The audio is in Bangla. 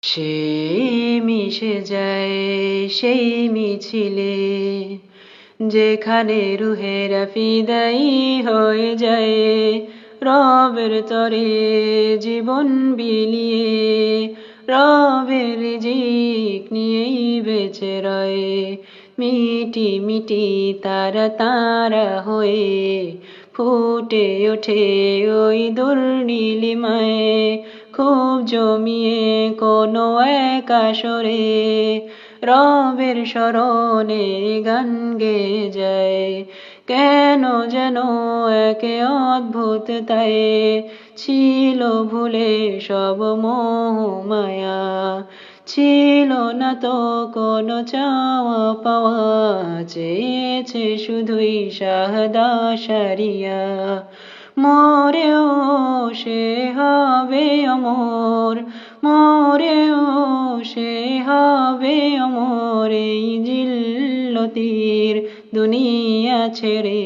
সে মিশে যায় সেই মিছিলে, যেখানে রুহেরা ফিদাই হয়ে যায়। রবের তরে জীবন বিলিয়ে, রবের রিজিক নিয়েই বেঁচে রয়। মিটি মিটি তারা তারা হয়ে ফুটে ওঠে ওই দূর নীলিমায়। খুব জমিয়ে কোনো এক আসরে রবের স্মরণে গান গেয়ে যায়। কেন যেন একে অদ্ভুত তাই ছিল ভুলে সব মোহ মায়া। ছিল না তো কোনো চাওয়া পাওয়া, চেয়েছে শুধুই শাহাদা সারিয়া। মরেও সে হবে অমর, মরেও সে হবে অমর এই জিল্লতির দুনিয়া ছেড়ে।